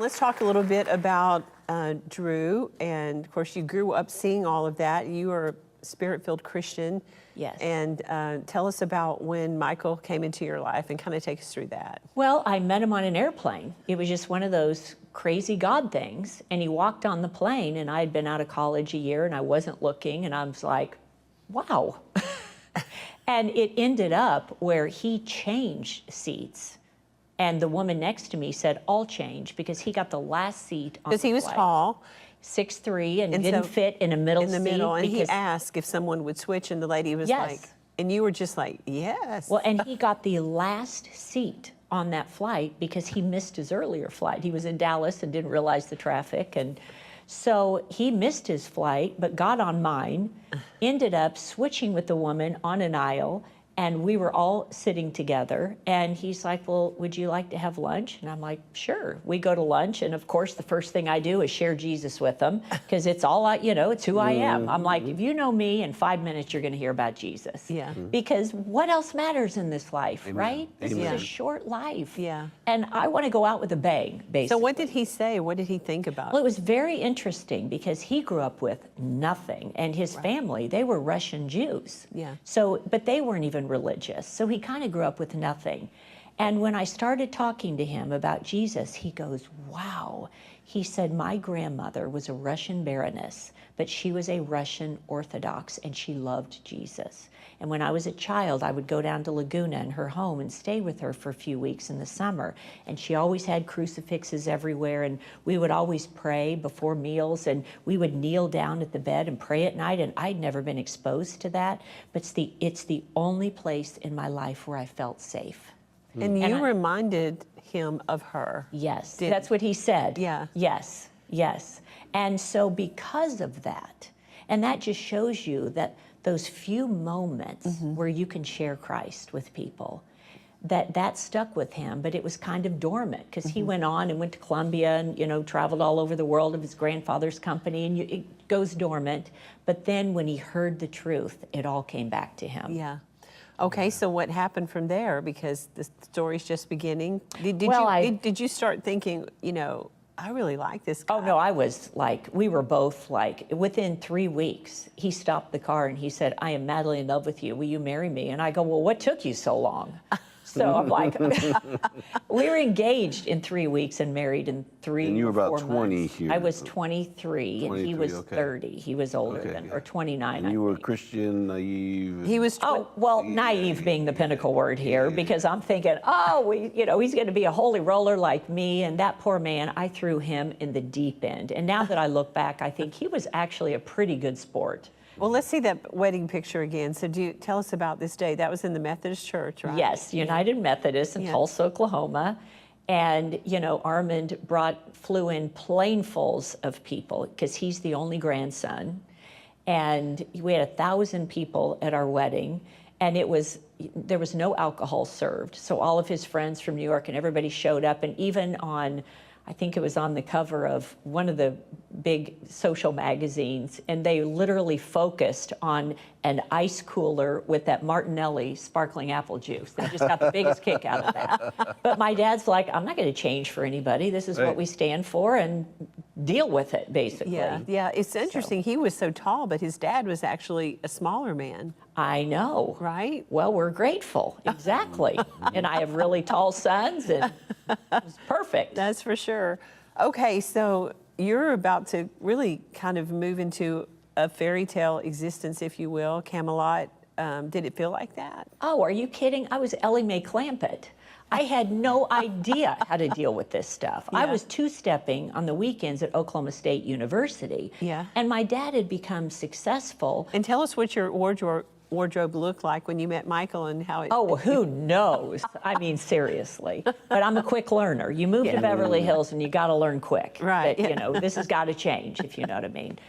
let's talk a little bit about Dru. And of course, you grew up seeing all of that. You are a spirit-filled Christian. Yes. And tell us about when Michael came into your life and kind of take us through that. Well, I met him on an airplane. It was just one of those crazy God things. And he walked on the plane, and I had been out of college a year, and I wasn't looking, and I was like, wow. And it ended up where he changed seats. And the woman next to me said, I'll change, because he got the last seat on the Because he was flight. tall. 6'3", and And didn't so- fit in a middle In the seat. middle, and he because- asked if someone would switch, and the lady was Yes. like, and you were just like, yes. Well, and he got the last seat on that flight because he missed his earlier flight. He was in Dallas and didn't realize the traffic. And so he missed his flight, but got on mine, ended up switching with the woman on an aisle, and we were all sitting together. And he's like, well, would you like to have lunch? And I'm like, sure. We go to lunch, and of course, the first thing I do is share Jesus with them, because it's all I, you know, it's who I am. I'm like, if you know me, in 5 minutes, you're going to hear about Jesus. Yeah. Because what else matters in this life, Amen. right? This Amen. is a short life. Yeah. And I want to go out with a bang, basically. So what did he say? What did he think about Well, it was very interesting because he grew up with nothing, and his family, they were Russian Jews. Yeah. So, but they weren't even religious. So he kind of grew up with nothing. And when I started talking to him about Jesus, he goes, wow. He said, my grandmother was a Russian baroness, but she was a Russian Orthodox, and she loved Jesus. And when I was a child, I would go down to Laguna in her home and stay with her for a few weeks in the summer. And she always had crucifixes everywhere, and we would always pray before meals, and we would kneel down at the bed and pray at night, and I'd never been exposed to that. But it's the only place in my life where I felt safe. And you And I- reminded him of her. Yes, Did- that's what he said. Yeah. Yes, yes. And so because of that, and that just shows you that those few moments where you can share Christ with people, that stuck with him, but it was kind of dormant, because he went on and went to Columbia and, you know, traveled all over the world of his grandfather's company, and it goes dormant. But then when he heard the truth, it all came back to him. Yeah. Okay, so what happened from there? Because the story's just beginning. Well, Did you start thinking, you know, I really like this guy? Oh, no, I was like, we were both like, within 3 weeks, he stopped the car and he said, I am madly in love with you. Will you marry me? And I go, well, what took you so long? So I'm like, we were engaged in 3 weeks and married in 3 And you were or about 4 20 months. here. I was 23 and he 23, was okay. 30. He was older Okay, than, yeah. or 29. And you were Christian, naive. He was. Oh, well, naive being the pinnacle word here, because I'm thinking, oh, you know, he's going to be a holy roller like me. And that poor man, I threw him in the deep end. And now that I look back, I think he was actually a pretty good sport. Well, let's see that wedding picture again. So tell us about this day. That was in the Methodist church, right? Yes, United Methodist in Yeah. Tulsa, Oklahoma. And, you know, Armand flew in planefuls of people, because he's the only grandson. And we had 1,000 people at our wedding. And there was no alcohol served. So all of his friends from New York and everybody showed up. And even I think it was on the cover of one of the big social magazines, and they literally focused on an ice cooler with that Martinelli sparkling apple juice. They just got the biggest kick out of that. But my dad's like, I'm not going to change for anybody. This is what Right. we stand for, and deal with it, basically. Yeah, yeah. It's interesting. He was so tall, but his dad was actually a smaller man, I know. right? Well, we're grateful. Exactly. And I have really tall sons, and it was perfect. That's for sure. Okay, so you're about to really kind of move into a fairy tale existence, if you will, Camelot. Did it feel like that? Oh, are you kidding? I was Ellie Mae Clampett. I had no idea how to deal with this stuff. I Yeah. was two-stepping on the weekends at Oklahoma State University. Yeah. And my dad had become successful. And tell us what your wardrobe looked like when you met Michael and how it. Oh, well, who knows? I mean, seriously. But I'm a quick learner. You move to Beverly Hills and you got to learn quick. Right, That, yeah. you know, this has got to change, if you know what I mean.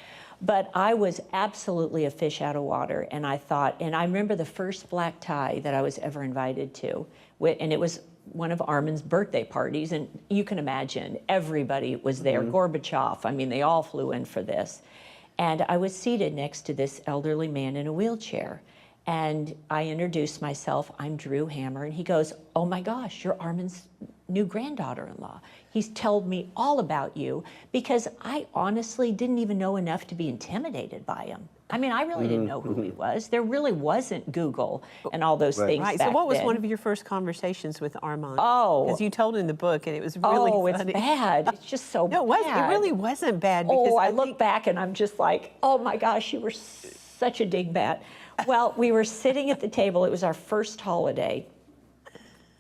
But I was absolutely a fish out of water. And I thought, and I remember the first black tie that I was ever invited to. And it was one of Armand's birthday parties. And you can imagine, everybody was there. Gorbachev, I mean, they all flew in for this. And I was seated next to this elderly man in a wheelchair. And I introduced myself, I'm Dru Hammer. And he goes, oh my gosh, you're Armand's new granddaughter-in-law. He's told me all about you, because I honestly didn't even know enough to be intimidated by him. I mean, I really didn't know who he was. There really wasn't Google and all those things Right. back So what was then. one of your first conversations with Armand? Oh. Because you told in the book, and it was really funny. It's bad. It's just so No, bad. it really wasn't bad. Because I look back and I'm just like, oh my gosh, you were such a dingbat. Well, we were sitting at the table. It was our first holiday.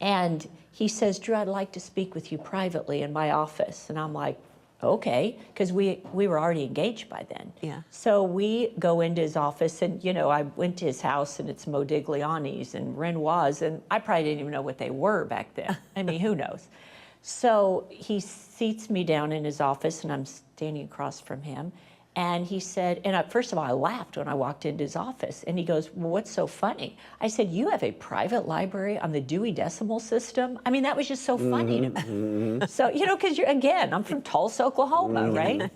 And he says, Dru, I'd like to speak with you privately in my office. And I'm like, okay, because we were already engaged by then. Yeah. So we go into his office, and I went to his house, and it's Modigliani's and Renoirs, and I probably didn't even know what they were back then. I mean, who knows? So he seats me down in his office, and I'm standing across from him. And he said, first of all, I laughed when I walked into his office. And he goes, well, what's so funny? I said, you have a private library on the Dewey Decimal System? I mean, that was just so funny to me. So, because again, I'm from Tulsa, Oklahoma, right?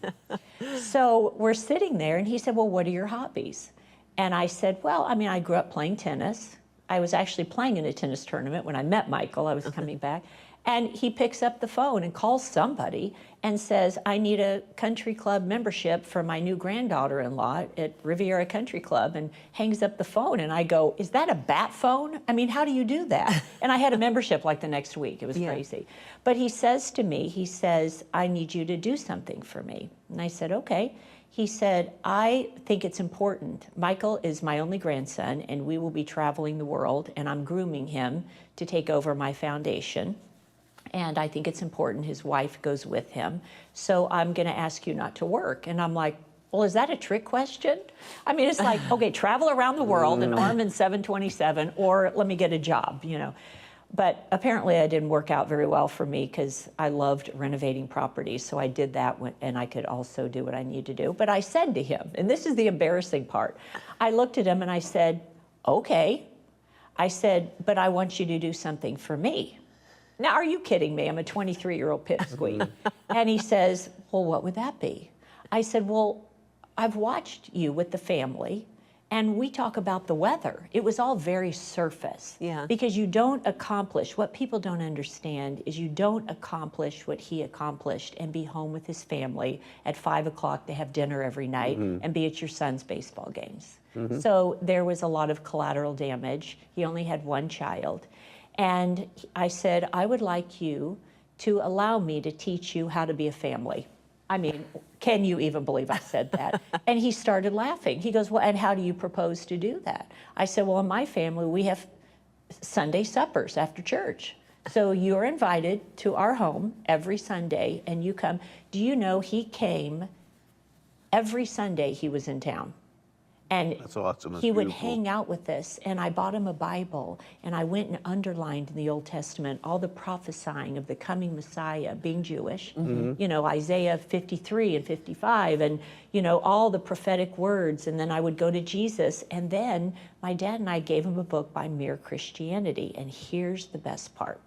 So we're sitting there, and he said, well, what are your hobbies? And I said, well, I mean, I grew up playing tennis. I was actually playing in a tennis tournament when I met Michael. I was coming back. And he picks up the phone and calls somebody and says, I need a country club membership for my new granddaughter-in-law at Riviera Country Club, and hangs up the phone. And I go, is that a bat phone? I mean, how do you do that? And I had a membership like the next week. It was crazy. But he says to me, he says, I need you to do something for me. And I said, okay. He said, I think it's important. Michael is my only grandson, and we will be traveling the world, and I'm grooming him to take over my foundation. And I think it's important his wife goes with him. So I'm going to ask you not to work. And I'm like, well, is that a trick question? I mean, it's like, okay, travel around the world and Armand 727, or let me get a job, But apparently it didn't work out very well for me, because I loved renovating properties. So I did that, and I could also do what I need to do. But I said to him, and this is the embarrassing part, I looked at him and I said, okay. I said, but I want you to do something for me. Now, are you kidding me? I'm a 23-year-old pipsqueak. And he says, well, what would that be? I said, well, I've watched you with the family, and we talk about the weather. It was all very surface. Yeah. Because you don't accomplish, what people don't understand is you don't accomplish what he accomplished and be home with his family at 5 o'clock to have dinner every night and be at your son's baseball games. So there was a lot of collateral damage. He only had one child. And I said, I would like you to allow me to teach you how to be a family. I mean, can you even believe I said that? And he started laughing. He goes, well, and how do you propose to do that? I said, well, in my family, we have Sunday suppers after church. So you're invited to our home every Sunday, and you come. Do you know he came every Sunday he was in town? And That's awesome. That's he would beautiful. hang out with us, and I bought him a Bible, and I went and underlined in the Old Testament all the prophesying of the coming Messiah, being Jewish, Isaiah 53 and 55, and, all the prophetic words. And then I would go to Jesus, and then my dad and I gave him a book by Mere Christianity. And here's the best part.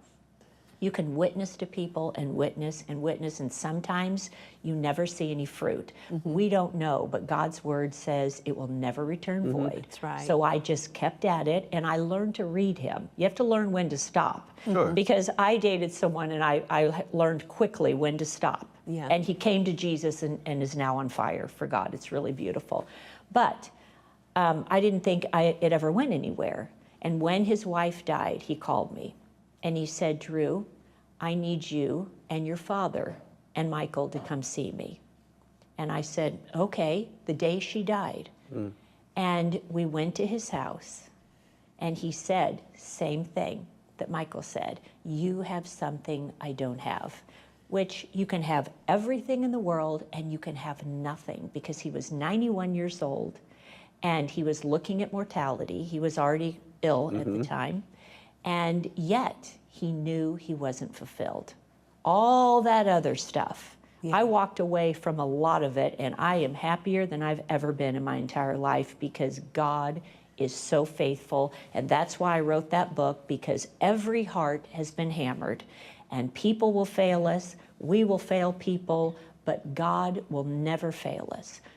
You can witness to people and witness, and sometimes you never see any fruit. We don't know, but God's word says it will never return void. That's right. So I just kept at it, and I learned to read him. You have to learn when to stop. Sure. Because I dated someone, and I learned quickly when to stop. Yeah. And he came to Jesus and is now on fire for God. It's really beautiful. But I didn't think it ever went anywhere. And when his wife died, he called me. And he said, Dru, I need you and your father and Michael to come see me. And I said, okay, the day she died. And we went to his house, and he said, same thing that Michael said, you have something I don't have, which you can have everything in the world and you can have nothing, because he was 91 years old and he was looking at mortality. He was already ill at the time. And yet he knew he wasn't fulfilled. All that other stuff. Yeah. I walked away from a lot of it, and I am happier than I've ever been in my entire life, because God is so faithful. And that's why I wrote that book, because every heart has been hammered, and people will fail us. We will fail people, but God will never fail us.